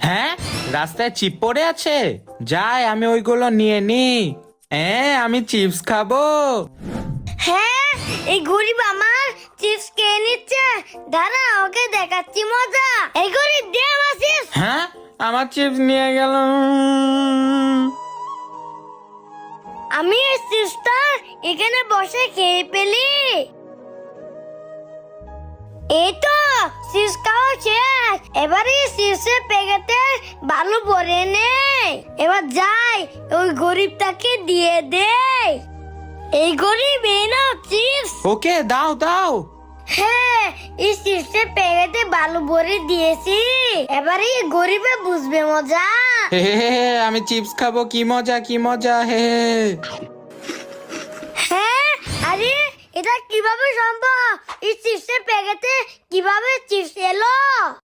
হ্যাঁ, রাস্তায় চিপ পড়ে আছে, যাই আমি ওইগুলো নিয়ে নি। আমি চিপস খাবো। হ্যাঁ, এই গরিব আমার চিপস খেয়ে নিচ্ছে। দাঁড়া, ওকে দেখাচ্ছি মজা। এই গরিব দে আমার চিপস। হ্যাঁ, আমার চিপস নিয়ে গেল। আমি এই চিপসটা এখানে বসে খেয়ে ফেলি। এই তো চিপস খাওয়া শেষ। এবারে চিপসের প্যাকেটে বালু ভরে নেই। এবার যাই ওই গরিবটাকে দিয়ে দেই। এই গরিব, এই নাও চিপস। ওকে, দাও দাও। হ্যাঁ, এই চিপসের প্যাকেটে বালু ভরে দিয়েছি। এবারে এই গরিবে বুঝবে মজা। হে হে হে, আমি চিপস খাবো, কি মজা কি মজা, হে হে। হ্যাঁ, আরে এটা কিভাবে সম্ভব? এই চিপসের প্যাকেটে কিভাবে চিপস এলো?